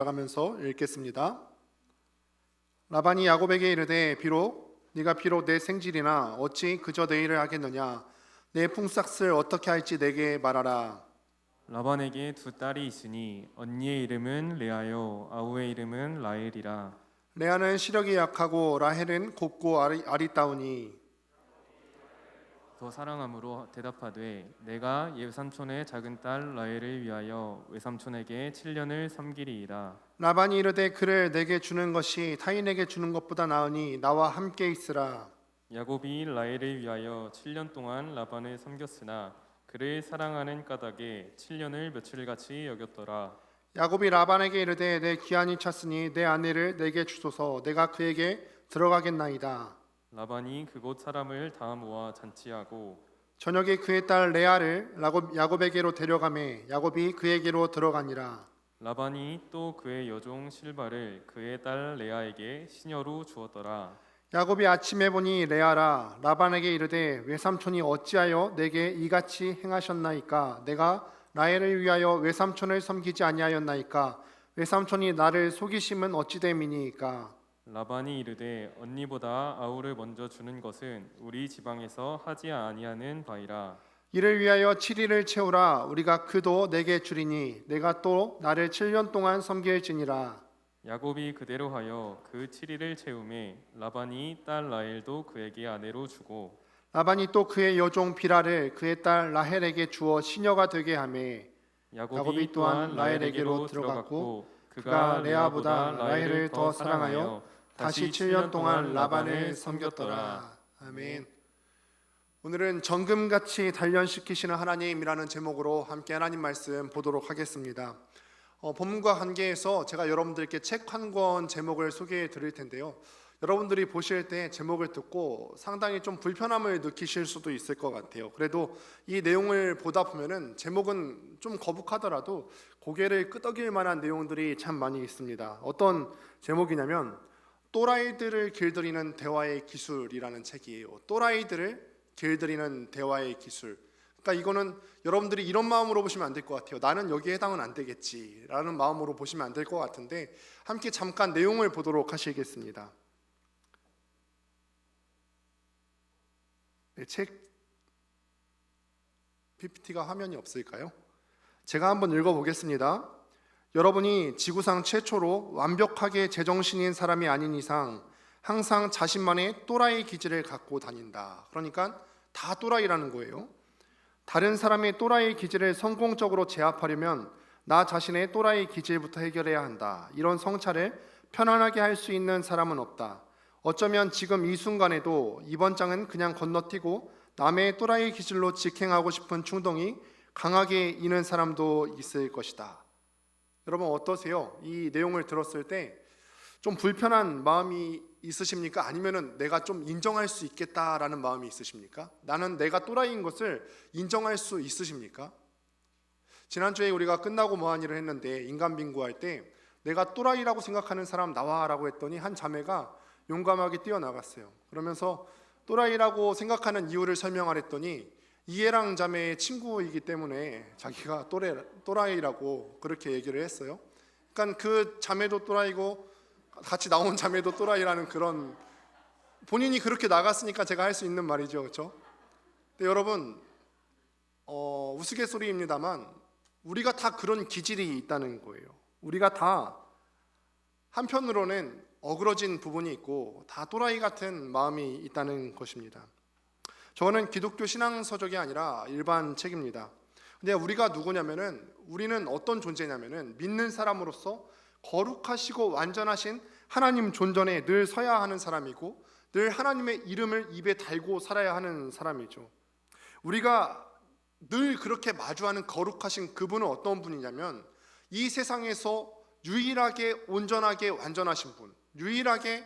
가면서 읽겠습니다. 라반이 야곱에게 이르되 네가 비록 내 생질이나 어찌 그저 내 일을 하겠느냐. 내 품삯을 어떻게 할지 내게 말하라. 라반에게 두 딸이 있으니 언니의 이름은 레아요 아우의 이름은 라헬이라. 레아는 시력이 약하고 라헬은 곱고 아리따우니. 더 사랑함으로 대답하되 내가 외삼촌의 작은 딸 라헬을 위하여 외삼촌에게 7년을 섬기리이다. 라반이 이르되 그를 내게 주는 것이 타인에게 주는 것보다 나으니 나와 함께 있으라. 야곱이 라헬을 위하여 7년 동안 라반을 섬겼으나 그를 사랑하는 까닭에 7년을 며칠같이 여겼더라. 야곱이 라반에게 이르되 내 기한이 찼으니 내 아내를 내게 주소서. 내가 그에게 들어가겠나이다. 라반이 그곳 사람을 다 모아 잔치하고 저녁에 그의 딸 레아를 야곱에게로 데려가매 야곱이 그에게로 들어가니라. 라반이 또 그의 여종 실바를 그의 딸 레아에게 시녀로 주었더라. 야곱이 아침에 보니 레아라. 라반에게 이르되 외삼촌이 어찌하여 내게 이같이 행하셨나이까. 내가 라헬을 위하여 외삼촌을 섬기지 아니하였나이까. 외삼촌이 나를 속이심은 어찌 됨이니이까. 라반이 이르되 언니보다 아우를 먼저 주는 것은 우리 지방에서 하지 아니하는 바이라. 이를 위하여 7일을 채우라. 우리가 그도 내게 주리니 내가 또 나를 7년 동안 섬길지니라. 야곱이 그대로 하여 그 7일을 채우매 라반이 딸 라헬도 그에게 아내로 주고 라반이 또 그의 여종 비라를 그의 딸 라헬에게 주어 시녀가 되게 하매 야곱이 또한 라헬에게로 들어갔고 그가 레아보다 라헬을 더 사랑하여 다시 7년 동안 라반을 섬겼더라. 아멘. 오늘은 정금같이 단련시키시는 하나님이라는 제목으로 함께 하나님 말씀 보도록 하겠습니다. 본문과 관계해서 제가 여러분들께 책 한 권 제목을 소개해 드릴 텐데요. 여러분들이 보실 때 제목을 듣고 상당히 좀 불편함을 느끼실 수도 있을 것 같아요. 그래도 이 내용을 보다 보면은 제목은 좀 거북하더라도 고개를 끄덕일 만한 내용들이 참 많이 있습니다. 어떤 제목이냐면 또라이들을 길들이는 대화의 기술이라는 책이에요. 또라이들을 길들이는 대화의 기술. 그러니까 이거는 여러분들이 이런 마음으로 보시면 안 될 것 같아요. 나는 여기에 해당은 안 되겠지라는 마음으로 보시면 안 될 것 같은데 함께 잠깐 내용을 보도록 하시겠습니다. 네, 책 PPT가 화면이 없을까요? 제가 한번 읽어보겠습니다. 여러분이 지구상 최초로 완벽하게 제정신인 사람이 아닌 이상 항상 자신만의 또라이 기질을 갖고 다닌다. 그러니까 다 또라이라는 거예요. 다른 사람의 또라이 기질을 성공적으로 제압하려면 나 자신의 또라이 기질부터 해결해야 한다. 이런 성찰을 편안하게 할 수 있는 사람은 없다. 어쩌면 지금 이 순간에도 이번 장은 그냥 건너뛰고 남의 또라이 기질로 직행하고 싶은 충동이 강하게 있는 사람도 있을 것이다. 여러분 어떠세요? 이 내용을 들었을 때 좀 불편한 마음이 있으십니까? 아니면은 내가 좀 인정할 수 있겠다라는 마음이 있으십니까? 나는 내가 또라이인 것을 인정할 수 있으십니까? 지난주에 우리가 끝나고 뭐한 일을 했는데 인간빙고할 때 내가 또라이라고 생각하는 사람 나와라고 했더니 한 자매가 용감하게 뛰어나갔어요. 그러면서 또라이라고 생각하는 이유를 설명하랬더니 이해랑 자매의 친구이기 때문에 자기가 또라이라고 그렇게 얘기를 했어요. 그러니까 그 자매도 또라이고 같이 나온 자매도 또라이라는 그런, 본인이 그렇게 나갔으니까 제가 할 수 있는 말이죠, 그렇죠? 근데 여러분 우스갯소리입니다만 우리가 다 그런 기질이 있다는 거예요. 우리가 다 한편으로는 어그러진 부분이 있고 다 또라이 같은 마음이 있다는 것입니다. 저는 기독교 신앙서적이 아니라 일반 책입니다. 근데 우리가 누구냐면은 우리는 어떤 존재냐면은 믿는 사람으로서 거룩하시고 완전하신 하나님 존전에 늘 서야 하는 사람이고 늘 하나님의 이름을 입에 달고 살아야 하는 사람이죠. 우리가 늘 그렇게 마주하는 거룩하신 그분은 어떤 분이냐면 이 세상에서 유일하게 온전하게 완전하신 분, 유일하게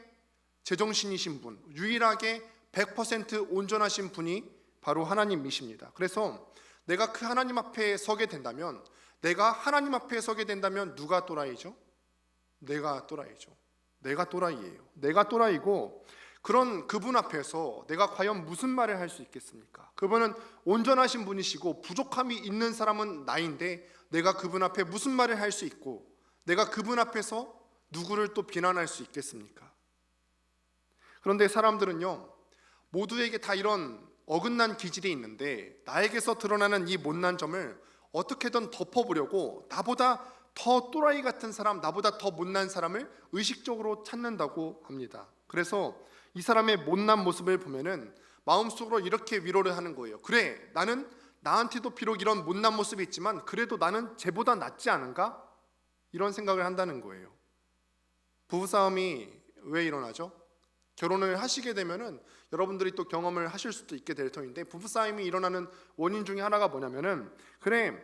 제정신이신 분, 유일하게 100% 온전하신 분이 바로 하나님이십니다. 그래서 내가 그 하나님 앞에 서게 된다면, 내가 하나님 앞에 서게 된다면 누가 또라이죠? 내가 또라이죠. 내가 또라이예요. 내가 또라이고 그런 그분 앞에서 내가 과연 무슨 말을 할 수 있겠습니까? 그분은 온전하신 분이시고 부족함이 있는 사람은 나인데 내가 그분 앞에 무슨 말을 할 수 있고 내가 그분 앞에서 누구를 또 비난할 수 있겠습니까? 그런데 사람들은요, 모두에게 다 이런 어긋난 기질이 있는데 나에게서 드러나는 이 못난 점을 어떻게든 덮어보려고 나보다 더 또라이 같은 사람, 나보다 더 못난 사람을 의식적으로 찾는다고 합니다. 그래서 이 사람의 못난 모습을 보면은 마음속으로 이렇게 위로를 하는 거예요. 그래, 나는 나한테도 비록 이런 못난 모습이 있지만 그래도 나는 쟤보다 낫지 않은가? 이런 생각을 한다는 거예요. 부부싸움이 왜 일어나죠? 결혼을 하시게 되면은 여러분들이 또 경험을 하실 수도 있게 될 터인데, 부부싸움이 일어나는 원인 중에 하나가 뭐냐면은, 그래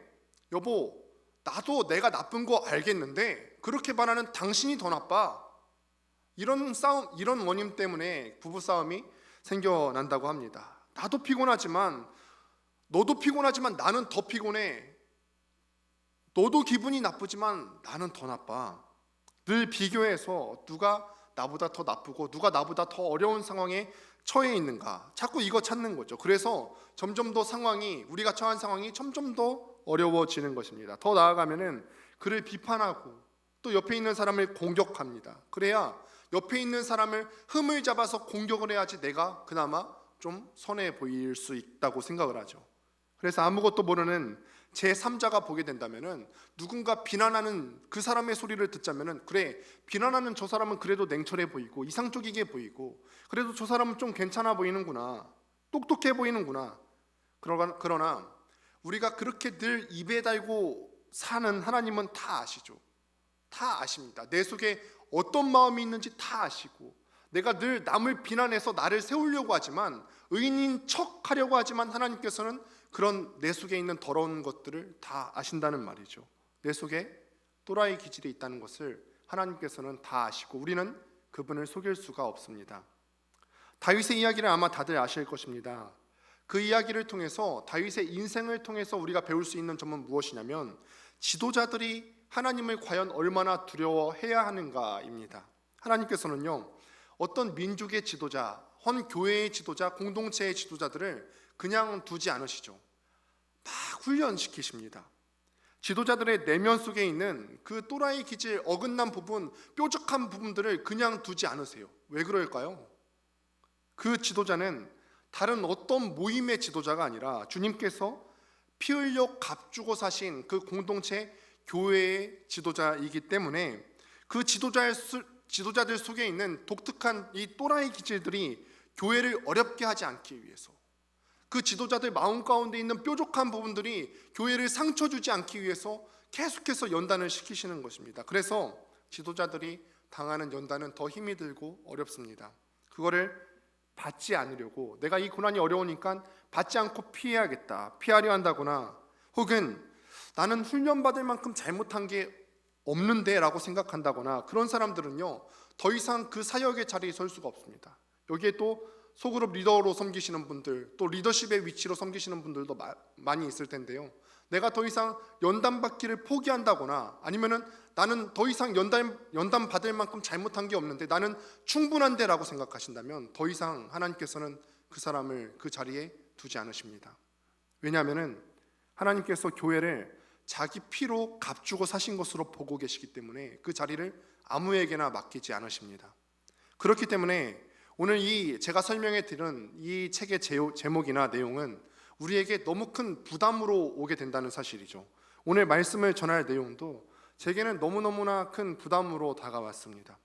여보, 나도 내가 나쁜 거 알겠는데 그렇게 말하는 당신이 더 나빠, 이런 싸움, 이런 원인 때문에 부부싸움이 생겨난다고 합니다. 나도 피곤하지만 너도 피곤하지만 나는 더 피곤해. 너도 기분이 나쁘지만 나는 더 나빠. 늘 비교해서 누가 나보다 더 나쁘고 누가 나보다 더 어려운 상황에 처해 있는가, 자꾸 이거 찾는 거죠. 그래서 점점 더 상황이, 우리가 처한 상황이 점점 더 어려워지는 것입니다. 더 나아가면은 그를 비판하고 또 옆에 있는 사람을 공격합니다. 그래야 옆에 있는 사람을 흠을 잡아서 공격을 해야지 내가 그나마 좀 선해 보일 수 있다고 생각을 하죠. 그래서 아무것도 모르는 제3자가 보게 된다면은, 누군가 비난하는 그 사람의 소리를 듣자면은, 그래, 비난하는 저 사람은 그래도 냉철해 보이고 이상적이게 보이고 그래도 저 사람은 좀 괜찮아 보이는구나, 똑똑해 보이는구나. 그러나 우리가 그렇게 늘 입에 달고 사는 하나님은 다 아시죠. 다 아십니다. 내 속에 어떤 마음이 있는지 다 아시고, 내가 늘 남을 비난해서 나를 세우려고 하지만, 의인인 척 하려고 하지만 하나님께서는 그런 내 속에 있는 더러운 것들을 다 아신다는 말이죠. 내 속에 또라이 기질이 있다는 것을 하나님께서는 다 아시고 우리는 그분을 속일 수가 없습니다. 다윗의 이야기를 아마 다들 아실 것입니다. 그 이야기를 통해서, 다윗의 인생을 통해서 우리가 배울 수 있는 점은 무엇이냐면, 지도자들이 하나님을 과연 얼마나 두려워해야 하는가입니다. 하나님께서는요, 어떤 민족의 지도자, 헌 교회의 지도자, 공동체의 지도자들을 그냥 두지 않으시죠. 막 훈련시키십니다. 지도자들의 내면 속에 있는 그 또라이 기질, 어긋난 부분, 뾰족한 부분들을 그냥 두지 않으세요. 왜 그럴까요? 그 지도자는 다른 어떤 모임의 지도자가 아니라 주님께서 피 흘려 값주고 사신 그 공동체 교회의 지도자이기 때문에, 그 지도자들 속에 있는 독특한 이 또라이 기질들이 교회를 어렵게 하지 않기 위해서, 그 지도자들 마음 가운데 있는 뾰족한 부분들이 교회를 상처 주지 않기 위해서 계속해서 연단을 시키시는 것입니다. 그래서 지도자들이 당하는 연단은 더 힘이 들고 어렵습니다. 그거를 받지 않으려고, 내가 이 고난이 어려우니까 받지 않고 피해야겠다, 피하려 한다거나, 혹은 나는 훈련받을 만큼 잘못한 게 없는데 라고 생각한다거나, 그런 사람들은요, 더 이상 그 사역의 자리에 설 수가 없습니다. 여기에 또 소그룹 리더로 섬기시는 분들, 또 리더십의 위치로 섬기시는 분들도 많이 있을 텐데요, 내가 더 이상 연단 받기를 포기한다거나, 아니면은 나는 더 이상 연단 받을 만큼 잘못한 게 없는데 나는 충분한데 라고 생각하신다면, 더 이상 하나님께서는 그 사람을 그 자리에 두지 않으십니다. 왜냐하면은 하나님께서 교회를 자기 피로 값주고 사신 것으로 보고 계시기 때문에 그 자리를 아무에게나 맡기지 않으십니다. 그렇기 때문에 오늘 이 제가 설명해 드린 이 책의 제목이나 내용은 우리에게 너무 큰 부담으로 오게 된다는 사실이죠. 오늘 말씀을 전할 내용도 제게는 너무너무나 큰 부담으로 다가왔습니다.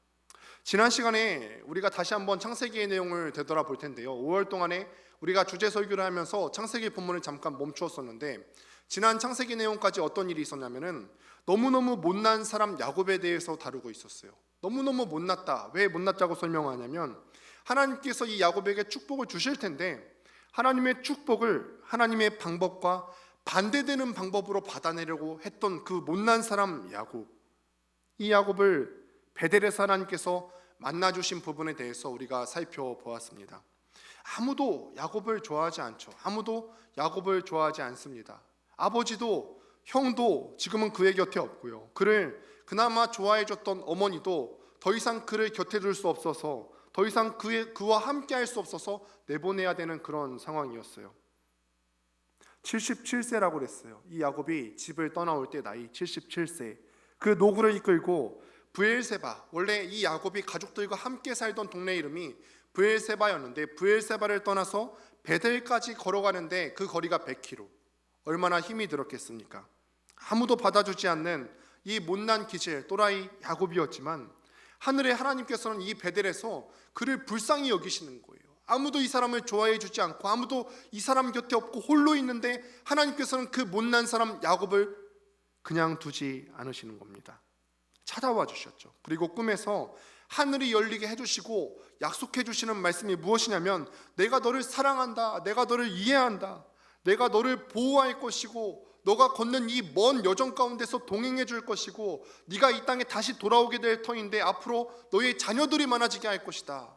지난 시간에 우리가 다시 한번 창세기의 내용을 되돌아볼 텐데요, 5월 동안에 우리가 주제 설교를 하면서 창세기 본문을 잠깐 멈추었었는데, 지난 창세기 내용까지 어떤 일이 있었냐면은 너무너무 못난 사람 야곱에 대해서 다루고 있었어요. 너무너무 못났다. 왜 못났다고 설명하냐면, 하나님께서 이 야곱에게 축복을 주실 텐데 하나님의 축복을 하나님의 방법과 반대되는 방법으로 받아내려고 했던 그 못난 사람 야곱, 이 야곱을 베델에서 하나님께서 만나주신 부분에 대해서 우리가 살펴보았습니다. 아무도 야곱을 좋아하지 않죠. 아무도 야곱을 좋아하지 않습니다. 아버지도 형도 지금은 그의 곁에 없고요, 그를 그나마 좋아해줬던 어머니도 더 이상 그를 곁에 둘 수 없어서, 더 이상 그와 함께 할 수 없어서 내보내야 되는 그런 상황이었어요. 77세라고 그랬어요. 이 야곱이 집을 떠나올 때 나이 77세. 그 노구를 이끌고 브엘세바, 원래 이 야곱이 가족들과 함께 살던 동네 이름이 브엘세바였는데 브엘세바를 떠나서 베델까지 걸어가는데 그 거리가 100km. 얼마나 힘이 들었겠습니까? 아무도 받아주지 않는 이 못난 기질 또라이 야곱이었지만 하늘의 하나님께서는 이 베델에서 그를 불쌍히 여기시는 거예요. 아무도 이 사람을 좋아해 주지 않고 아무도 이 사람 곁에 없고 홀로 있는데 하나님께서는 그 못난 사람 야곱을 그냥 두지 않으시는 겁니다. 찾아와 주셨죠. 그리고 꿈에서 하늘이 열리게 해주시고 약속해 주시는 말씀이 무엇이냐면 내가 너를 사랑한다, 내가 너를 이해한다, 내가 너를 보호할 것이고 너가 걷는 이 먼 여정 가운데서 동행해 줄 것이고 네가 이 땅에 다시 돌아오게 될 터인데 앞으로 너의 자녀들이 많아지게 할 것이다.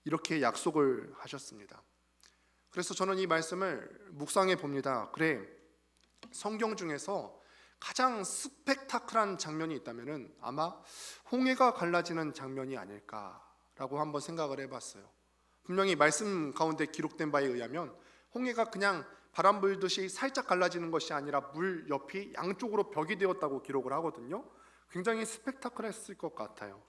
이렇게 약속을 하셨습니다. 그래서 저는 이 말씀을 묵상해 봅니다. 그래, 성경 중에서 가장 스펙타클한 장면이 있다면 아마 홍해가 갈라지는 장면이 아닐까라고 한번 생각을 해봤어요. 분명히 말씀 가운데 기록된 바에 의하면 홍해가 그냥 바람 불듯이 살짝 갈라지는 것이 아니라 물 옆이 양쪽으로 벽이 되었다고 기록을 하거든요. 굉장히 스펙타클했을 것 같아요.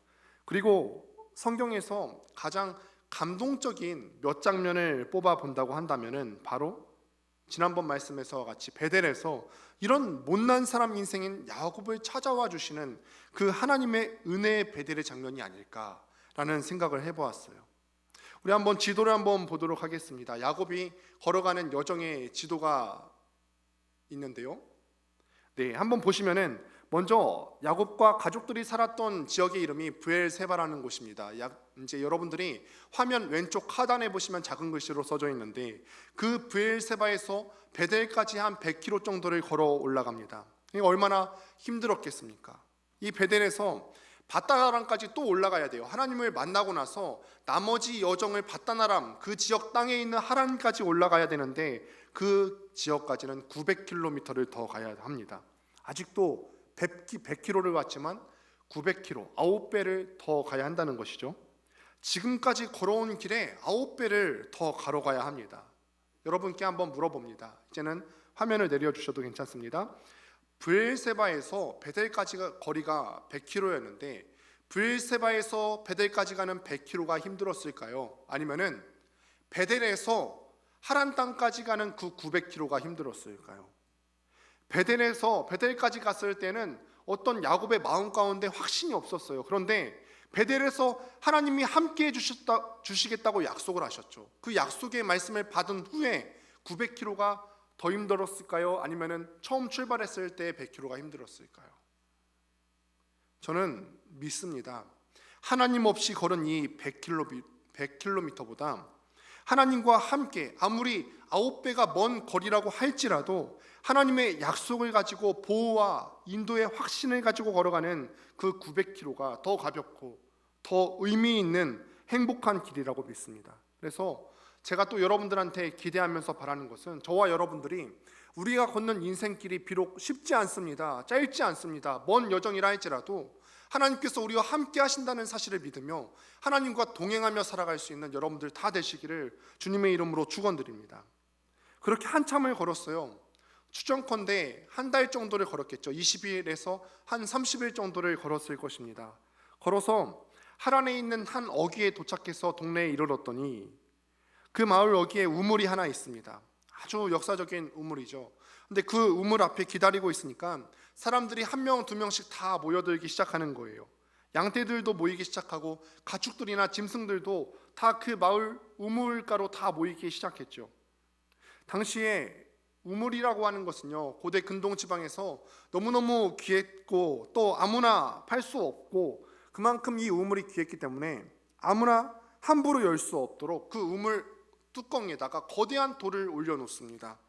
그리고 성경에서 가장 감동적인 몇 장면을 뽑아 본다고 한다면은 바로 지난번 말씀에서와 같이 베델에서 이런 못난 사람 인생인 야곱을 찾아와 주시는 그 하나님의 은혜의 베델의 장면이 아닐까라는 생각을 해보았어요. 우리 한번 지도를 한번 보도록 하겠습니다. 야곱이 걸어가는 여정의 지도가 있는데요. 네, 한번 보시면은 먼저 야곱과 가족들이 살았던 지역의 이름이 브엘세바라는 곳입니다. 이제 여러분들이 화면 왼쪽 하단에 보시면 작은 글씨로 써져 있는데 그 브엘세바에서 베델까지 한 100km 정도를 걸어 올라갑니다. 이게 얼마나 힘들었겠습니까? 이 베델에서 바다나람까지 또 올라가야 돼요. 하나님을 만나고 나서 나머지 여정을 바다나람 그 지역 땅에 있는 하란까지 올라가야 되는데 그 지역까지는 900km를 더 가야 합니다. 아직도 100km를 갔지만 900km, 9배를 더 가야 한다는 것이죠. 지금까지 걸어온 길에 9배를 더 걸어가야 합니다. 여러분께 한번 물어봅니다. 이제는 화면을 내려주셔도 괜찮습니다. 브엘세바에서 베델까지가 거리가 100km였는데 브엘세바에서 베델까지 가는 100km가 힘들었을까요? 아니면은 베델에서 하란 땅까지 가는 그 900km가 힘들었을까요? 베델에서 베델까지 갔을 때는 어떤 야곱의 마음 가운데 확신이 없었어요. 그런데 베델에서 하나님이 함께해 주시겠다고 약속을 하셨죠. 그 약속의 말씀을 받은 후에 900km가 더 힘들었을까요? 아니면은 처음 출발했을 때 100km가 힘들었을까요? 저는 믿습니다. 하나님 없이 걸은 이 100km보다 하나님과 함께 아무리 9배가 먼 거리라고 할지라도 하나님의 약속을 가지고 보호와 인도의 확신을 가지고 걸어가는 그 900km가 더 가볍고 더 의미 있는 행복한 길이라고 믿습니다. 그래서 제가 또 여러분들한테 기대하면서 바라는 것은 저와 여러분들이 우리가 걷는 인생길이 비록 쉽지 않습니다. 짧지 않습니다. 먼 여정이라 할지라도 하나님께서 우리와 함께 하신다는 사실을 믿으며 하나님과 동행하며 살아갈 수 있는 여러분들 다 되시기를 주님의 이름으로 축원드립니다. 그렇게 한참을 걸었어요. 추정컨대 한 달 정도를 걸었겠죠. 20일에서 한 30일 정도를 걸었을 것입니다. 걸어서 하란에 있는 한 어귀에 도착해서 동네에 이르렀더니 그 마을 어귀에 우물이 하나 있습니다. 아주 역사적인 우물이죠. 근데 그 우물 앞에 기다리고 있으니까 사람들이 한 명, 두 명씩 다 모여들기 시작하는 거예요. 양떼들도 모이기 시작하고 가축들이나 짐승들도 다 그 마을 우물가로 다 모이기 시작했죠. 당시에 우물이라고 하는 것은요, 고대 근동 지방에서 너무너무 귀했고 또 아무나 팔 수 없고 그만큼 이 우물이 귀했기 때문에 아무나 함부로 열 수 없도록 그 우물 뚜껑에다가 거대한 돌을 올려놓습니다.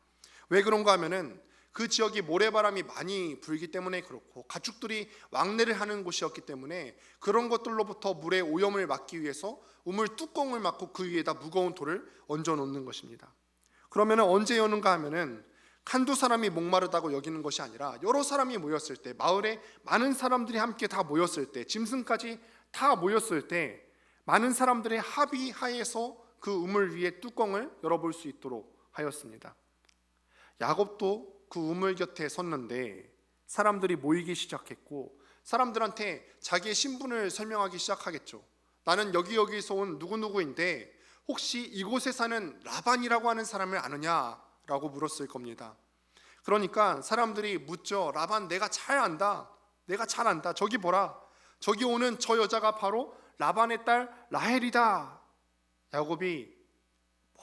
왜 그런가 하면은 그 지역이 모래바람이 많이 불기 때문에 그렇고 가축들이 왕래를 하는 곳이었기 때문에 그런 것들로부터 물의 오염을 막기 위해서 우물 뚜껑을 막고 그 위에다 무거운 돌을 얹어 놓는 것입니다. 그러면 언제 여는가 하면은 한두 사람이 목마르다고 여기는 것이 아니라 여러 사람이 모였을 때, 마을에 많은 사람들이 함께 다 모였을 때, 짐승까지 다 모였을 때 많은 사람들의 합의하에서 그 우물 위에 뚜껑을 열어볼 수 있도록 하였습니다. 야곱도 그 우물 곁에 섰는데 사람들이 모이기 시작했고 사람들한테 자기의 신분을 설명하기 시작하겠죠. 나는 여기서 온 누구누구인데 혹시 이곳에 사는 라반이라고 하는 사람을 아느냐라고 물었을 겁니다. 그러니까 사람들이 묻죠. 라반, 내가 잘 안다. 내가 잘 안다. 저기 보라. 저기 오는 저 여자가 바로 라반의 딸 라헬이다. 야곱이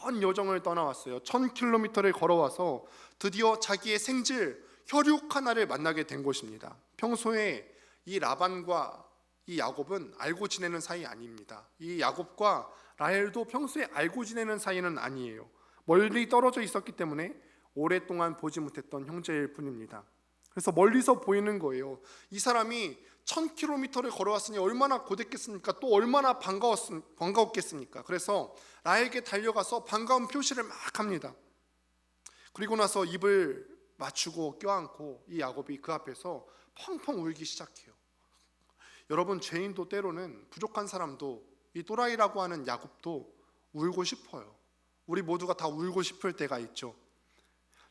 먼 여정을 떠나왔어요. 1000km를 걸어와서 드디어 자기의 생질 혈육 하나를 만나게 된 것입니다. 평소에 이 라반과 이 야곱은 알고 지내는 사이 아닙니다. 이 야곱과 라헬도 평소에 알고 지내는 사이는 아니에요. 멀리 떨어져 있었기 때문에 오랫동안 보지 못했던 형제일 뿐입니다. 그래서 멀리서 보이는 거예요. 이 사람이 1000km를 걸어왔으니 얼마나 고됐겠습니까? 또 얼마나 반가웠겠습니까? 그래서 라헬에게 달려가서 반가운 표시를 막 합니다. 그리고 나서 입을 맞추고 껴안고 이 야곱이 그 앞에서 펑펑 울기 시작해요. 여러분, 죄인도 때로는 부족한 사람도 이 또라이라고 하는 야곱도 울고 싶어요. 우리 모두가 다 울고 싶을 때가 있죠.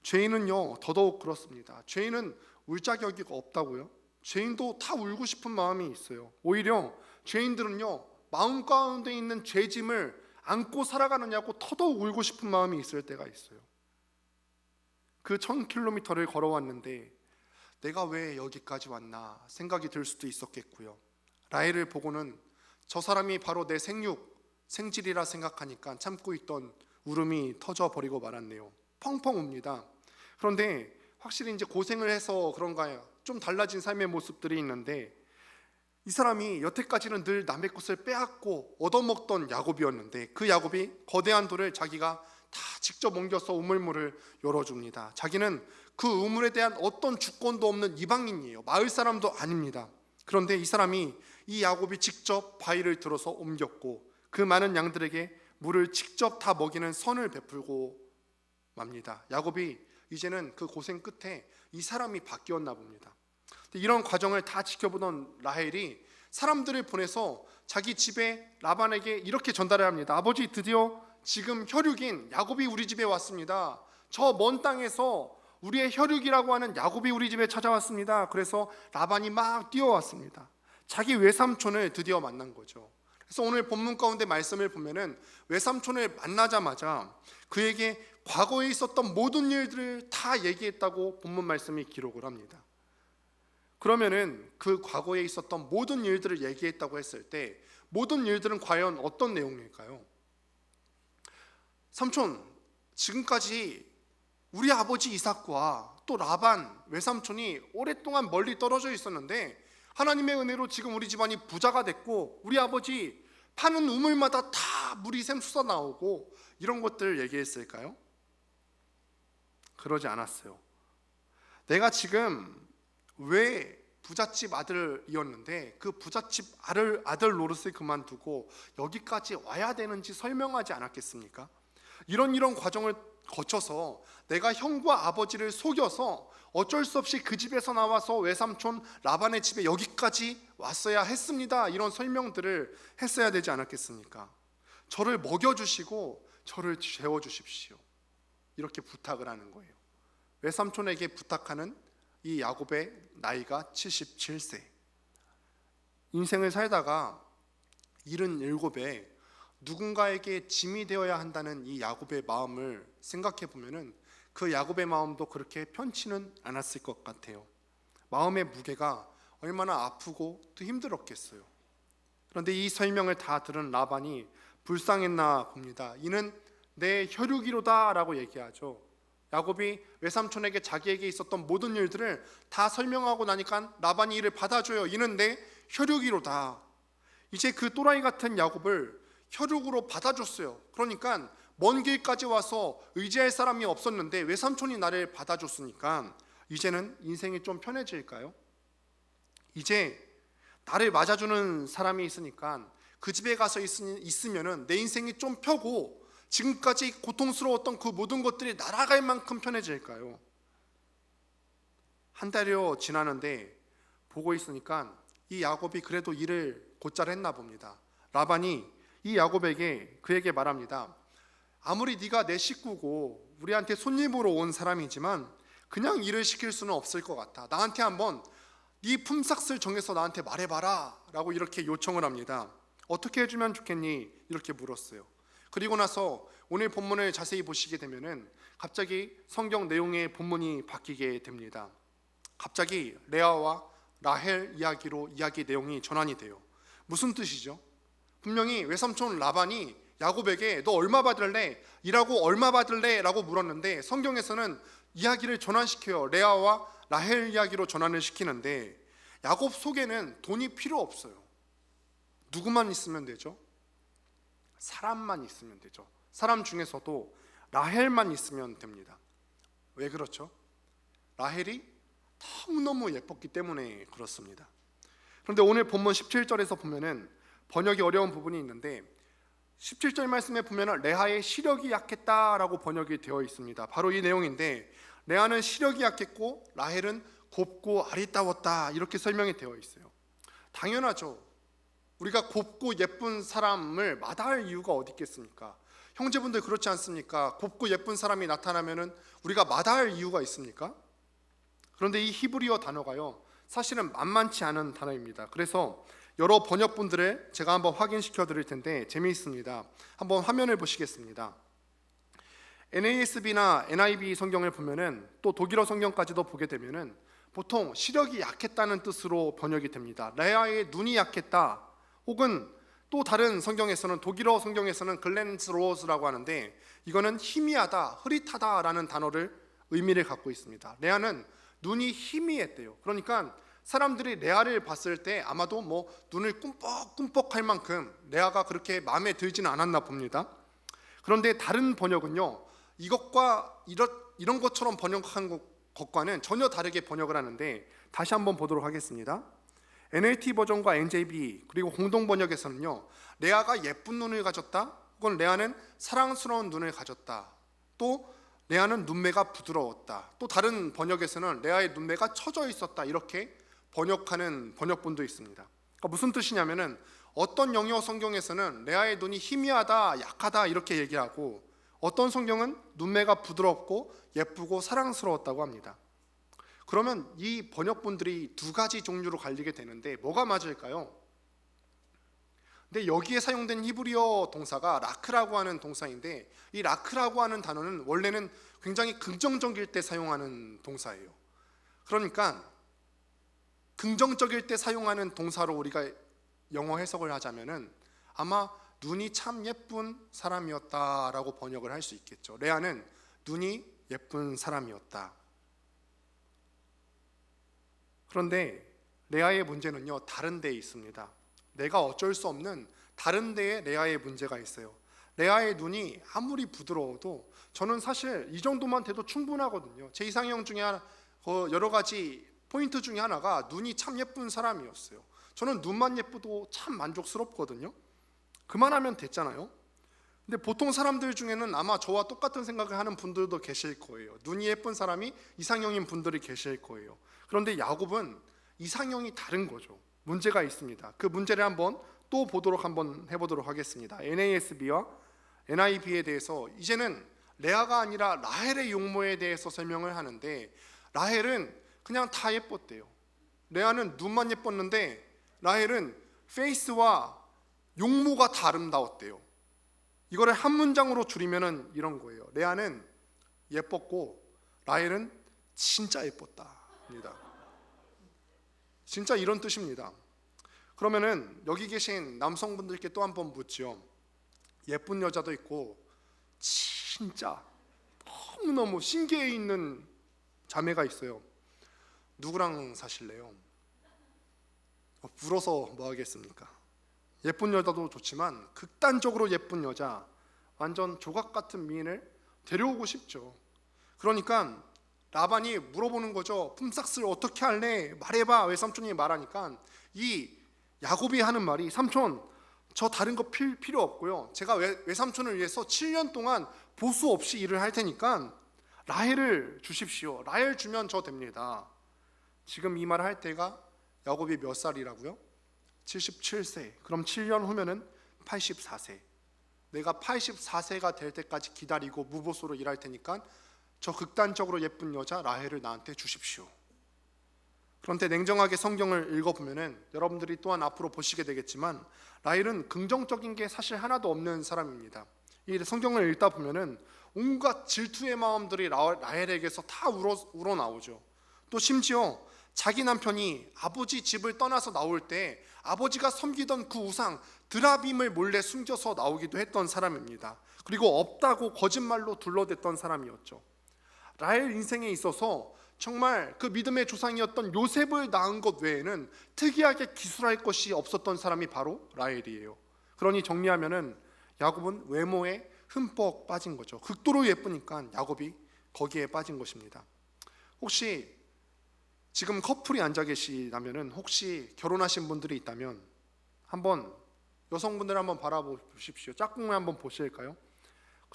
죄인은요 더더욱 그렇습니다. 죄인은 울 자격이 없다고요? 죄인도 다 울고 싶은 마음이 있어요. 오히려 죄인들은요 마음 가운데 있는 죄짐을 안고 살아가느냐고 더더욱 울고 싶은 마음이 있을 때가 있어요. 그 1000km를 걸어왔는데 내가 왜 여기까지 왔나 생각이 들 수도 있었겠고요. 라헬을 보고는 저 사람이 바로 내 생질이라 생각하니까 참고 있던 울음이 터져버리고 말았네요. 펑펑 웁니다. 그런데 확실히 이제 고생을 해서 그런가요? 좀 달라진 삶의 모습들이 있는데 이 사람이 여태까지는 늘 남의 것을 빼앗고 얻어먹던 야곱이었는데 그 야곱이 거대한 돌을 자기가 다 직접 옮겨서 우물물을 열어줍니다. 자기는 그 우물에 대한 어떤 주권도 없는 이방인이에요. 마을 사람도 아닙니다. 그런데 이 사람이 이 야곱이 직접 바위를 들어서 옮겼고 그 많은 양들에게 물을 직접 다 먹이는 선을 베풀고 맙니다. 야곱이 이제는 그 고생 끝에 이 사람이 바뀌었나 봅니다. 이런 과정을 다 지켜보던 라헬이 사람들을 보내서 자기 집에 라반에게 이렇게 전달을 합니다. 아버지, 드디어 지금 혈육인 야곱이 우리 집에 왔습니다. 저 먼 땅에서 우리의 혈육이라고 하는 야곱이 우리 집에 찾아왔습니다. 그래서 라반이 막 뛰어왔습니다. 자기 외삼촌을 드디어 만난 거죠. 그래서 오늘 본문 가운데 말씀을 보면은 외삼촌을 만나자마자 그에게 과거에 있었던 모든 일들을 다 얘기했다고 본문 말씀이 기록을 합니다. 그러면은 그 과거에 있었던 모든 일들을 얘기했다고 했을 때 모든 일들은 과연 어떤 내용일까요? 삼촌, 지금까지 우리 아버지 이삭과 또 라반 외삼촌이 오랫동안 멀리 떨어져 있었는데 하나님의 은혜로 지금 우리 집안이 부자가 됐고 우리 아버지 파는 우물마다 다 물이 샘솟아 나오고 이런 것들을 얘기했을까요? 그러지 않았어요. 내가 지금 왜 부잣집 아들이었는데 그 부잣집 아들 노릇을 그만두고 여기까지 와야 되는지 설명하지 않았겠습니까? 이런 과정을 거쳐서 내가 형과 아버지를 속여서 어쩔 수 없이 그 집에서 나와서 외삼촌 라반의 집에 여기까지 왔어야 했습니다. 이런 설명들을 했어야 되지 않았겠습니까? 저를 먹여주시고 저를 재워주십시오. 이렇게 부탁을 하는 거예요. 외삼촌에게 부탁하는 이 야곱의 나이가 77세. 인생을 살다가 77에 누군가에게 짐이 되어야 한다는 이 야곱의 마음을 생각해 보면은 그 야곱의 마음도 그렇게 편치는 않았을 것 같아요. 마음의 무게가 얼마나 아프고 또 힘들었겠어요. 그런데 이 설명을 다 들은 라반이 불쌍했나 봅니다. 이는 내 혈육이로다 라고 얘기하죠. 야곱이 외삼촌에게 자기에게 있었던 모든 일들을 다 설명하고 나니까 라반이 이를 받아줘요. 이는 내 혈육이로다. 이제 그 또라이 같은 야곱을 혈육으로 받아줬어요. 그러니까 먼 길까지 와서 의지할 사람이 없었는데 외삼촌이 나를 받아줬으니까 이제는 인생이 좀 편해질까요? 이제 나를 맞아주는 사람이 있으니까 그 집에 가서 있으면은 내 인생이 좀 펴고 지금까지 고통스러웠던 그 모든 것들이 날아갈 만큼 편해질까요? 한 달여 지나는데 보고 있으니까 이 야곱이 그래도 일을 곧잘 했나 봅니다. 라반이 이 야곱에게 그에게 말합니다. 아무리 네가 내 식구고 우리한테 손님으로 온 사람이지만 그냥 일을 시킬 수는 없을 것 같아. 나한테 한번 네 품삯을 정해서 나한테 말해봐라 라고 이렇게 요청을 합니다. 어떻게 해주면 좋겠니? 이렇게 물었어요. 그리고 나서 오늘 본문을 자세히 보시게 되면은 갑자기 성경 내용의 본문이 바뀌게 됩니다. 갑자기 레아와 라헬 이야기로 이야기 내용이 전환이 돼요. 무슨 뜻이죠? 분명히 외삼촌 라반이 야곱에게 너 얼마 받을래? 일하고 얼마 받을래? 라고 물었는데 성경에서는 이야기를 전환시켜요. 레아와 라헬 이야기로 전환을 시키는데 야곱 속에는 돈이 필요 없어요. 누구만 있으면 되죠? 사람만 있으면 되죠. 사람 중에서도 라헬만 있으면 됩니다. 왜 그렇죠? 라헬이 너무너무 예뻤기 때문에 그렇습니다. 그런데 오늘 본문 17절에서 보면은 번역이 어려운 부분이 있는데 17절 말씀에 보면은 레아의 시력이 약했다라고 번역이 되어 있습니다. 바로 이 내용인데 레아는 시력이 약했고 라헬은 곱고 아리따웠다 이렇게 설명이 되어 있어요. 당연하죠. 우리가 곱고 예쁜 사람을 마다할 이유가 어디 있겠습니까? 형제분들 그렇지 않습니까? 곱고 예쁜 사람이 나타나면은 우리가 마다할 이유가 있습니까? 그런데 이 히브리어 단어가요 사실은 만만치 않은 단어입니다. 그래서 여러 번역본들을 제가 한번 확인시켜 드릴 텐데 재미있습니다. 한번 화면을 보시겠습니다. NASB나 NIV 성경을 보면은 또 독일어 성경까지도 보게 되면은 보통 시력이 약했다는 뜻으로 번역이 됩니다. 레아의 눈이 약했다. 혹은 또 다른 성경에서는 독일어 성경에서는 글렌스로스라고 하는데 이거는 희미하다, 흐릿하다라는 단어를 의미를 갖고 있습니다. 레아는 눈이 희미했대요. 그러니까 사람들이 레아를 봤을 때 아마도 뭐 눈을 꿈뻑꿈뻑할 만큼 레아가 그렇게 마음에 들지는 않았나 봅니다. 그런데 다른 번역은요 이것과 이런 것처럼 번역한 것과는 전혀 다르게 번역을 하는데 다시 한번 보도록 하겠습니다. NLT 버전과 NJB 그리고 공동 번역에서는요 레아가 예쁜 눈을 가졌다 혹은 레아는 사랑스러운 눈을 가졌다 또 레아는 눈매가 부드러웠다 또 다른 번역에서는 레아의 눈매가 처져 있었다 이렇게 번역하는 번역본도 있습니다. 그러니까 무슨 뜻이냐면은 어떤 영어 성경에서는 레아의 눈이 희미하다 약하다 이렇게 얘기하고 어떤 성경은 눈매가 부드럽고 예쁘고 사랑스러웠다고 합니다. 그러면 이 번역본들이 두 가지 종류로 갈리게 되는데 뭐가 맞을까요? 근데 여기에 사용된 히브리어 동사가 라크라고 하는 동사인데 이 라크라고 하는 단어는 원래는 굉장히 긍정적일 때 사용하는 동사예요. 그러니까 긍정적일 때 사용하는 동사로 우리가 영어 해석을 하자면은 아마 눈이 참 예쁜 사람이었다라고 번역을 할 수 있겠죠. 레아는 눈이 예쁜 사람이었다. 그런데 레아의 문제는요 다른 데에 있습니다. 내가 어쩔 수 없는 다른 데에 레아의 문제가 있어요. 레아의 눈이 아무리 부드러워도 저는 사실 이 정도만 돼도 충분하거든요. 제 이상형 중에 여러 가지 포인트 중에 하나가 눈이 참 예쁜 사람이었어요. 저는 눈만 예쁘도 참 만족스럽거든요. 그만하면 됐잖아요. 근데 보통 사람들 중에는 아마 저와 똑같은 생각을 하는 분들도 계실 거예요. 눈이 예쁜 사람이 이상형인 분들이 계실 거예요. 그런데 야곱은 이상형이 다른 거죠. 문제가 있습니다. 그 문제를 한번 또 한번 해보도록 하겠습니다. NASB와 NIV에 대해서 이제는 레아가 아니라 라헬의 용모에 대해서 설명을 하는데 라헬은 그냥 다 예뻤대요. 레아는 눈만 예뻤는데 라헬은 페이스와 용모가 다 아름다웠대요. 이거를 한 문장으로 줄이면은 이런 거예요. 레아는 예뻤고 라헬은 진짜 예뻤다입니다. 진짜 이런 뜻입니다. 그러면은 여기 계신 남성분들께 또 한 번 묻죠. 예쁜 여자도 있고 진짜 너무너무 신기해 있는 자매가 있어요. 누구랑 사실래요? 불어서 뭐 하겠습니까? 예쁜 여자도 좋지만 극단적으로 예쁜 여자, 완전 조각 같은 미인을 데려오고 싶죠. 그러니까 라반이 물어보는 거죠. 품삯을 어떻게 할래? 말해봐. 외삼촌이 말하니까 이 야곱이 하는 말이 삼촌 저 다른 거 필요 없고요. 제가 외삼촌을 위해서 7년 동안 보수 없이 일을 할 테니까 라헬을 주십시오. 라헬 주면 저 됩니다. 지금 이 말을 할 때가 야곱이 몇 살이라고요? 77세. 그럼 7년 후면은 84세. 내가 84세가 될 때까지 기다리고 무보수로 일할 테니까 저 극단적으로 예쁜 여자 라헬을 나한테 주십시오. 그런데 냉정하게 성경을 읽어보면은 여러분들이 또한 앞으로 보시게 되겠지만 라헬은 긍정적인 게 사실 하나도 없는 사람입니다. 이 성경을 읽다 보면은 온갖 질투의 마음들이 라헬에게서 다 우러나오죠. 또 심지어 자기 남편이 아버지 집을 떠나서 나올 때 아버지가 섬기던 그 우상 드라빔을 몰래 숨겨서 나오기도 했던 사람입니다. 그리고 없다고 거짓말로 둘러댔던 사람이었죠. 라헬 인생에 있어서 정말 그 믿음의 조상이었던 요셉을 낳은 것 외에는 특이하게 기술할 것이 없었던 사람이 바로 라헬이에요. 그러니 정리하면은 야곱은 외모에 흠뻑 빠진 거죠. 극도로 예쁘니까 야곱이 거기에 빠진 것입니다. 혹시 지금 커플이 앉아 계시다면은, 혹시 결혼하신 분들이 있다면 한번 여성분들 한번 바라보십시오. 짝꿍을 한번 보실까요?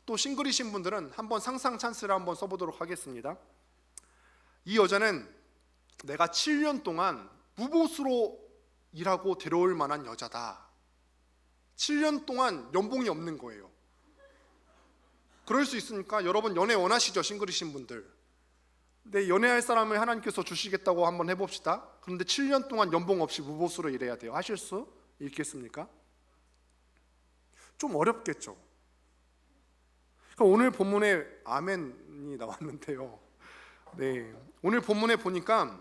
또 싱글이신 분들은 한번 상상 찬스를 한번 써보도록 하겠습니다. 이 여자는 내가 7년 동안 무보수로 일하고 데려올 만한 여자다. 7년 동안 연봉이 없는 거예요. 그럴 수 있으니까 여러분 연애 원하시죠? 싱글이신 분들. 네, 연애할 사람을 하나님께서 주시겠다고 한번 해봅시다. 그런데 7년 동안 연봉 없이 무보수로 일해야 돼요. 하실 수 있겠습니까? 좀 어렵겠죠. 그러니까 오늘 본문에 아멘이 나왔는데요. 네, 오늘 본문에 보니까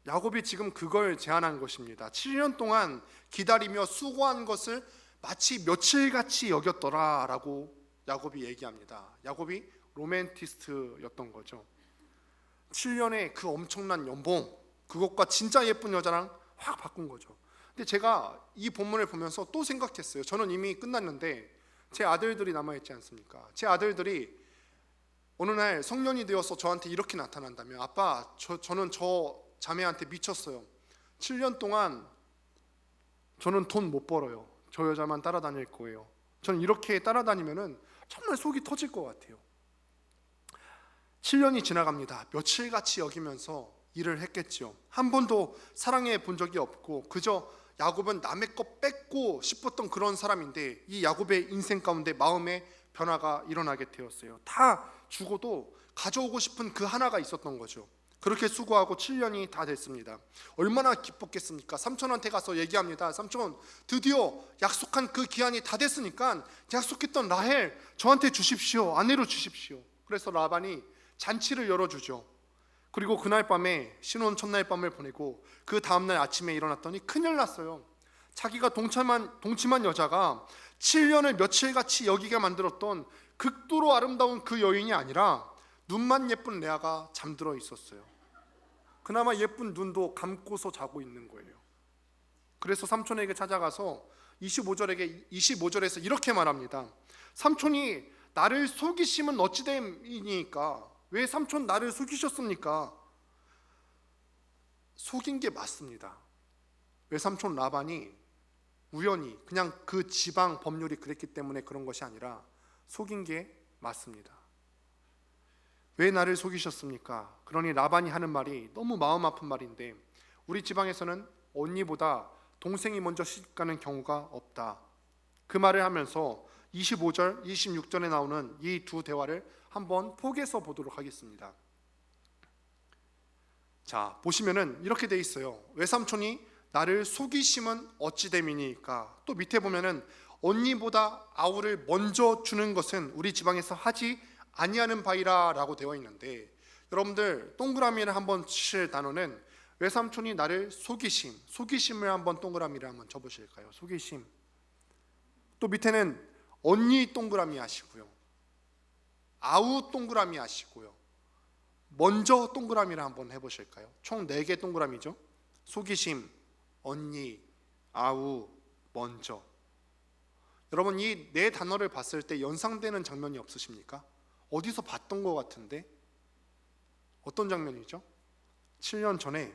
야곱이 지금 그걸 제안한 것입니다. 7년 동안 기다리며 수고한 것을 마치 며칠같이 여겼더라라고 야곱이 얘기합니다. 야곱이 로맨티스트였던 거죠. 7년의 그 엄청난 연봉, 그것과 진짜 예쁜 여자랑 확 바꾼 거죠. 근데 제가 이 본문을 보면서 또 생각했어요. 저는 이미 끝났는데 제 아들들이 남아있지 않습니까? 제 아들들이 어느 날 성년이 되어서 저한테 이렇게 나타난다면, 아빠, 저는 저 자매한테 미쳤어요. 7년 동안 저는 돈 못 벌어요. 저 여자만 따라다닐 거예요. 저는 이렇게 따라다니면은 정말 속이 터질 것 같아요. 7년이 지나갑니다. 며칠같이 여기면서 일을 했겠죠. 한 번도 사랑해 본 적이 없고 그저 야곱은 남의 것 뺏고 싶었던 그런 사람인데, 이 야곱의 인생 가운데 마음의 변화가 일어나게 되었어요. 다 죽어도 가져오고 싶은 그 하나가 있었던 거죠. 그렇게 수고하고 7년이 다 됐습니다. 얼마나 기뻤겠습니까? 삼촌한테 가서 얘기합니다. 삼촌, 드디어 약속한 그 기한이 다 됐으니까 약속했던 라헬 저한테 주십시오. 아내로 주십시오. 그래서 라반이 잔치를 열어주죠. 그리고 그날 밤에 신혼 첫날 밤을 보내고 그 다음날 아침에 일어났더니 큰일 났어요. 자기가 동침한 여자가 7년을 며칠같이 여기게 만들었던 극도로 아름다운 그 여인이 아니라 눈만 예쁜 레아가 잠들어 있었어요. 그나마 예쁜 눈도 감고서 자고 있는 거예요. 그래서 삼촌에게 찾아가서 25절에서 이렇게 말합니다. 삼촌이 나를 속이심은 어찌됨이니까? 왜 삼촌 나를 속이셨습니까? 속인 게 맞습니다. 외삼촌 라반이 우연히 그냥 그 지방 법률이 그랬기 때문에 그런 것이 아니라 속인 게 맞습니다. 왜 나를 속이셨습니까? 그러니 라반이 하는 말이 너무 마음 아픈 말인데, 우리 지방에서는 언니보다 동생이 먼저 시집가는 경우가 없다. 그 말을 하면서 25절, 26절에 나오는 이 두 대화를 한번 포개서 보도록 하겠습니다. 자, 보시면은 이렇게 돼 있어요. 외삼촌이 나를 속이심은 어찌됨이니까? 또 밑에 보면은 언니보다 아우를 먼저 주는 것은 우리 지방에서 하지 아니하는 바이라라고 되어 있는데, 여러분들 동그라미를 한번 칠 단어는 외삼촌이 나를 속이심을 한번 동그라미를 한번 쳐보실까요? 속이심. 또 밑에는 언니 동그라미 하시고요, 아우 동그라미 하시고요, 먼저 동그라미를 한번 해보실까요? 총 4개 동그라미죠. 속이심, 언니, 아우, 먼저. 여러분, 이 4단어를 봤을 때 연상되는 장면이 없으십니까? 어디서 봤던 것 같은데? 어떤 장면이죠? 7년 전에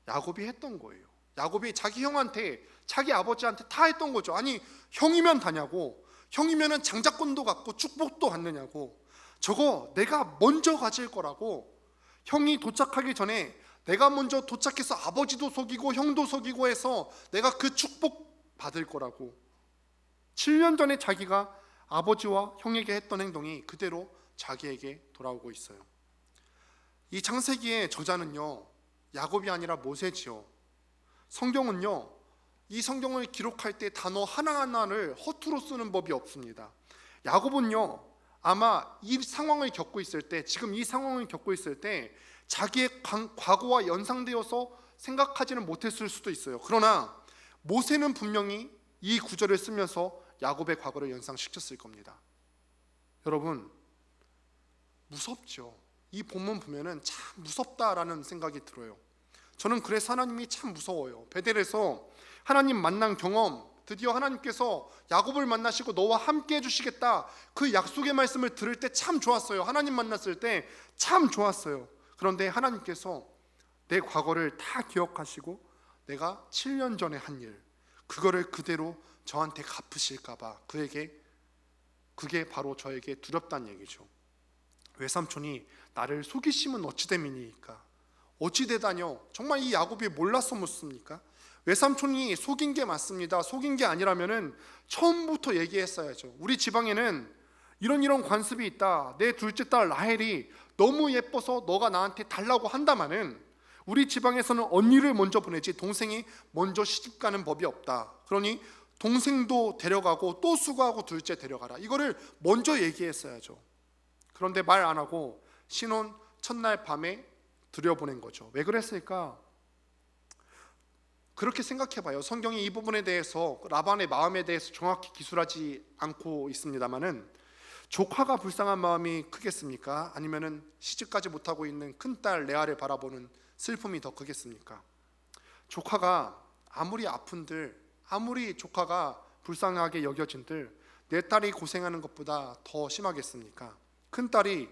야곱이 했던 거예요. 야곱이 자기 형한테, 자기 아버지한테 다 했던 거죠. 아니, 형이면 다냐고, 형이면은 장자권도 갖고 축복도 받느냐고, 저거 내가 먼저 가질 거라고. 형이 도착하기 전에 내가 먼저 도착해서 아버지도 속이고 형도 속이고 해서 내가 그 축복 받을 거라고. 7년 전에 자기가 아버지와 형에게 했던 행동이 그대로 자기에게 돌아오고 있어요. 이 창세기의 저자는요, 야곱이 아니라 모세지요. 성경은요, 이 성경을 기록할 때 단어 하나하나를 허투루 쓰는 법이 없습니다. 야곱은요, 아마 이 상황을 겪고 있을 때, 지금 이 상황을 겪고 있을 때 자기의 과거와 연상되어서 생각하지는 못했을 수도 있어요. 그러나 모세는 분명히 이 구절을 쓰면서 야곱의 과거를 연상시켰을 겁니다. 여러분, 무섭죠. 이 본문 보면은 참 무섭다라는 생각이 들어요. 저는 그래서 하나님이 참 무서워요. 베델에서 하나님 만난 경험, 드디어 하나님께서 야곱을 만나시고 너와 함께 해주시겠다, 그 약속의 말씀을 들을 때 참 좋았어요. 하나님 만났을 때 참 좋았어요. 그런데 하나님께서 내 과거를 다 기억하시고 내가 7년 전에 한 일, 그거를 그대로 저한테 갚으실까 봐 그게 바로 저에게 두렵다는 얘기죠. 외삼촌이 나를 속이시면 어찌 됨이니까, 어찌 되다뇨. 정말 이 야곱이 몰라서 묻습니까? 외삼촌이 속인 게 맞습니다. 속인 게 아니라면은 처음부터 얘기했어야죠. 우리 지방에는 이런 관습이 있다. 내 둘째 딸 라헬이 너무 예뻐서 너가 나한테 달라고 한다마는 우리 지방에서는 언니를 먼저 보내지 동생이 먼저 시집가는 법이 없다. 그러니 동생도 데려가고 또 수고하고 둘째 데려가라. 이거를 먼저 얘기했어야죠. 그런데 말 안 하고 신혼 첫날 밤에 들여보낸 거죠. 왜 그랬을까? 그렇게 생각해봐요. 성경이 이 부분에 대해서, 라반의 마음에 대해서 정확히 기술하지 않고 있습니다만은, 조카가 불쌍한 마음이 크겠습니까? 아니면은 시집가지 못하고 있는 큰딸 레아를 바라보는 슬픔이 더 크겠습니까? 조카가 아무리 아픈들, 아무리 조카가 불쌍하게 여겨진들 내 딸이 고생하는 것보다 더 심하겠습니까? 큰딸이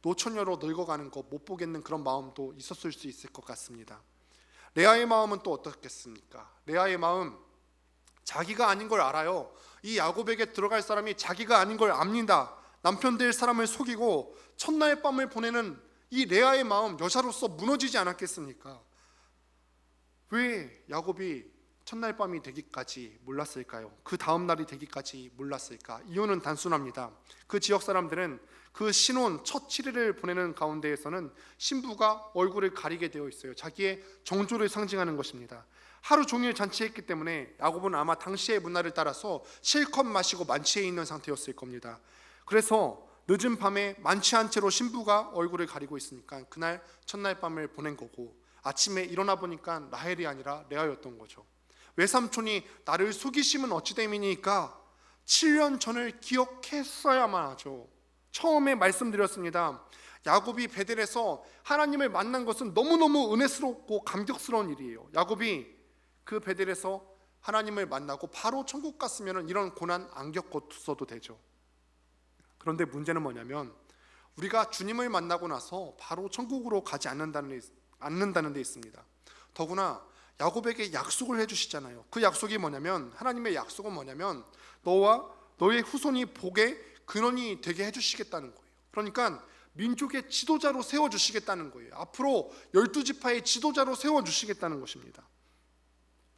노처녀로 늙어가는 거 못 보겠는 그런 마음도 있었을 수 있을 것 같습니다. 레아의 마음은 또 어떻겠습니까? 레아의 마음, 자기가 아닌 걸 알아요. 이 야곱에게 들어갈 사람이 자기가 아닌 걸 압니다. 남편 될 사람을 속이고 첫날 밤을 보내는 이 레아의 마음, 여자로서 무너지지 않았겠습니까? 왜 야곱이 첫날 밤이 되기까지 몰랐을까요? 그 다음 날이 되기까지 몰랐을까? 이유는 단순합니다. 그 지역 사람들은 그 신혼 첫 7일을 보내는 가운데에서는 신부가 얼굴을 가리게 되어 있어요. 자기의 정조를 상징하는 것입니다. 하루 종일 잔치했기 때문에 야곱은 아마 당시의 문화를 따라서 실컷 마시고 만취해 있는 상태였을 겁니다. 그래서 늦은 밤에 만취한 채로 신부가 얼굴을 가리고 있으니까 그날 첫날 밤을 보낸 거고, 아침에 일어나 보니까 라헬이 아니라 레아였던 거죠. 외삼촌이 나를 속이시면 어찌 됨이니까 7년 전을 기억했어야만 하죠. 처음에 말씀드렸습니다. 야곱이 베델에서 하나님을 만난 것은 너무너무 은혜스럽고 감격스러운 일이에요. 야곱이 그 베델에서 하나님을 만나고 바로 천국 갔으면 이런 고난 안 겪었어도 되죠. 그런데 문제는 뭐냐면 우리가 주님을 만나고 나서 바로 천국으로 가지 않는다는 데 있습니다. 더구나 야곱에게 약속을 해주시잖아요. 그 약속이 뭐냐면, 하나님의 약속은 뭐냐면 너와 너의 후손이 복의 근원이 되게 해주시겠다는 거예요. 그러니까 민족의 지도자로 세워주시겠다는 거예요. 앞으로 12지파의 지도자로 세워주시겠다는 것입니다.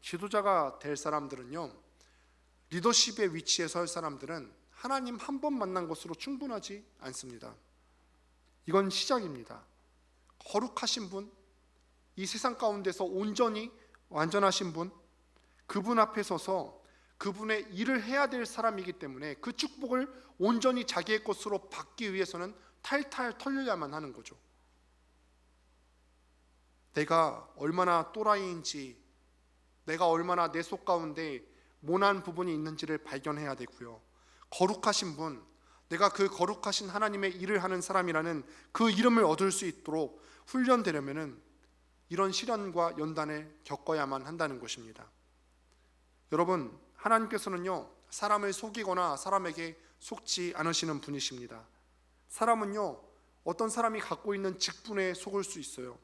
지도자가 될 사람들은요, 리더십의 위치에 설 사람들은 하나님 한 번 만난 것으로 충분하지 않습니다. 이건 시작입니다. 거룩하신 분, 이 세상 가운데서 온전히 완전하신 분, 그분 앞에 서서 그분의 일을 해야 될 사람이기 때문에 그 축복을 온전히 자기의 것으로 받기 위해서는 탈탈 털려야만 하는 거죠. 내가 얼마나 또라이인지, 내가 얼마나 내 속 가운데 모난 부분이 있는지를 발견해야 되고요. 거룩하신 분, 내가 그 거룩하신 하나님의 일을 하는 사람이라는 그 이름을 얻을 수 있도록 훈련되려면은 이런 시련과 연단을 겪어야만 한다는 것입니다. 여러분, 하나님께서는요, 사람을 속이거나 사람에게 속지 않으시는 분이십니다. 사람은요, 어떤 사람이 갖고 있는 직분에 속을 수 있어요.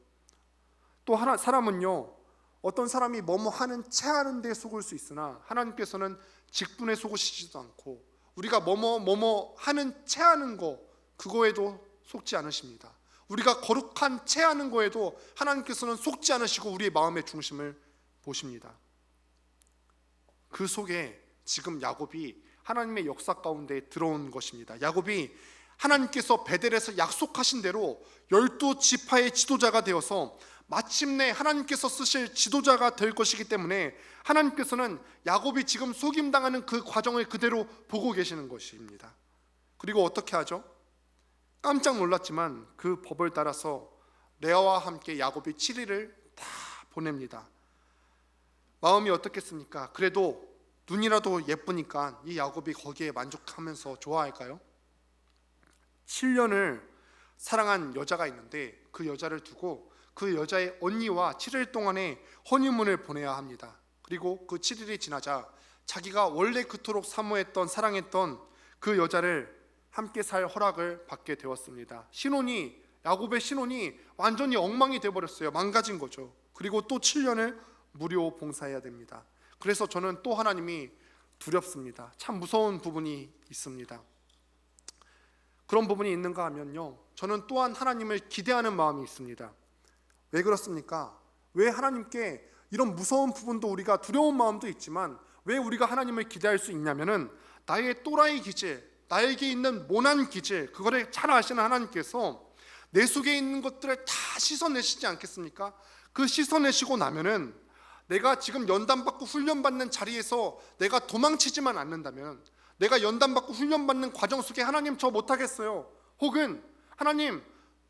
또 사람은요, 어떤 사람이 뭐뭐 하는 채 하는 데 속을 수 있으나 하나님께서는 직분에 속으시지도 않고 우리가 뭐뭐 하는 채 하는 거, 그거에도 속지 않으십니다. 우리가 거룩한 채 하는 거에도 하나님께서는 속지 않으시고 우리의 마음의 중심을 보십니다. 그 속에 지금 야곱이 하나님의 역사 가운데 들어온 것입니다. 야곱이 하나님께서 베델에서 약속하신 대로 12지파의 지도자가 되어서 마침내 하나님께서 쓰실 지도자가 될 것이기 때문에 하나님께서는 야곱이 지금 속임당하는 그 과정을 그대로 보고 계시는 것입니다. 그리고 어떻게 하죠? 깜짝 놀랐지만 그 법을 따라서 레아와 함께 야곱이 7일을 다 보냅니다. 마음이 어떻겠습니까? 그래도 눈이라도 예쁘니까 이 야곱이 거기에 만족하면서 좋아할까요? 7년을 사랑한 여자가 있는데 그 여자를 두고 그 여자의 언니와 7일 동안의 허니문을 보내야 합니다. 그리고 그 7일이 지나자 자기가 원래 그토록 사모했던 사랑했던 그 여자를 함께 살 허락을 받게 되었습니다. 야곱의 신혼이 완전히 엉망이 되어버렸어요. 망가진 거죠. 그리고 또 7년을 무료 봉사해야 됩니다. 그래서 저는 또 하나님이 두렵습니다. 참 무서운 부분이 있습니다. 그런 부분이 있는가 하면요, 저는 또한 하나님을 기대하는 마음이 있습니다. 왜 그렇습니까? 왜 하나님께 이런 무서운 부분도 우리가 두려운 마음도 있지만 왜 우리가 하나님을 기대할 수 있냐면은 나의 또라이 기질, 나에게 있는 모난 기질, 그거를 잘 아시는 하나님께서 내 속에 있는 것들을 다 씻어내시지 않겠습니까? 그 씻어내시고 나면은 내가 지금 연단받고 훈련받는 자리에서 내가 도망치지만 않는다면, 내가 연단받고 훈련받는 과정 속에 하나님 저 못하겠어요, 혹은 하나님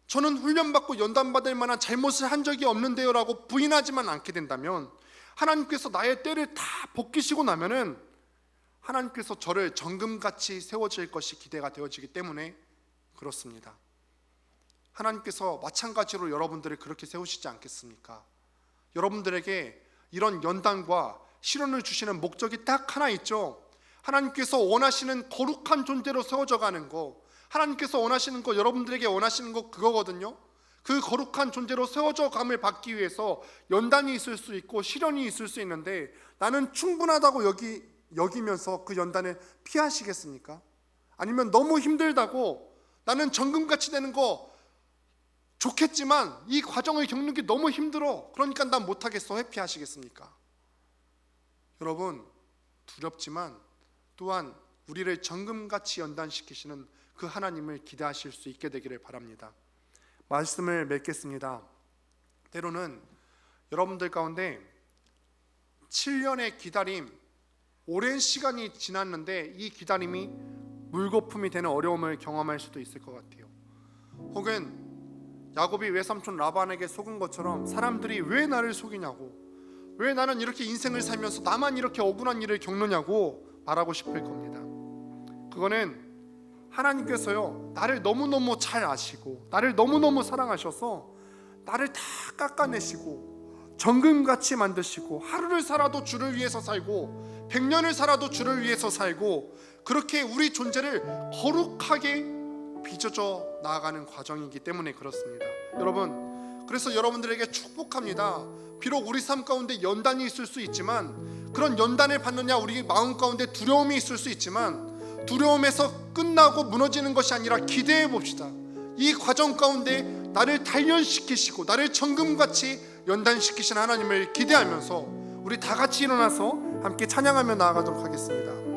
저는 훈련받고 연단받을 만한 잘못을 한 적이 없는데요 라고 부인하지만 않게 된다면, 하나님께서 나의 때를 다 벗기시고 나면은 하나님께서 저를 정금같이 세워질 것이 기대가 되어지기 때문에 그렇습니다. 하나님께서 마찬가지로 여러분들을 그렇게 세우시지 않겠습니까? 여러분들에게 이런 연단과 시련을 주시는 목적이 딱 하나 있죠. 하나님께서 원하시는 거룩한 존재로 세워져 가는 거, 하나님께서 원하시는 거, 여러분들에게 원하시는 거 그거거든요. 그 거룩한 존재로 세워져 감을 받기 위해서 연단이 있을 수 있고 시련이 있을 수 있는데, 나는 충분하다고 여기면서 그 연단을 피하시겠습니까? 아니면 너무 힘들다고 나는 정금같이 되는 거 좋겠지만 이 과정을 겪는 게 너무 힘들어, 그러니까 난 못하겠어, 회피하시겠습니까? 여러분, 두렵지만 또한 우리를 정금같이 연단시키시는 그 하나님을 기대하실 수 있게 되기를 바랍니다. 말씀을 맺겠습니다. 때로는 여러분들 가운데 7년의 기다림, 오랜 시간이 지났는데 이 기다림이 물거품이 되는 어려움을 경험할 수도 있을 것 같아요. 혹은 야곱이 외삼촌 라반에게 속은 것처럼 사람들이 왜 나를 속이냐고, 왜 나는 이렇게 인생을 살면서 나만 이렇게 억울한 일을 겪느냐고 말하고 싶을 겁니다. 그거는 하나님께서요, 나를 너무너무 잘 아시고 나를 너무너무 사랑하셔서 나를 다 깎아내시고 정금같이 만드시고, 하루를 살아도 주를 위해서 살고 100년을 살아도 주를 위해서 살고, 그렇게 우리 존재를 거룩하게 빚어져 나아가는 과정이기 때문에 그렇습니다. 여러분, 그래서 여러분들에게 축복합니다. 비록 우리 삶 가운데 연단이 있을 수 있지만, 그런 연단을 받느냐 우리 마음 가운데 두려움이 있을 수 있지만, 두려움에서 끝나고 무너지는 것이 아니라 기대해 봅시다. 이 과정 가운데 나를 단련시키시고 나를 정금같이 연단시키신 하나님을 기대하면서 우리 다 같이 일어나서 함께 찬양하며 나아가도록 하겠습니다.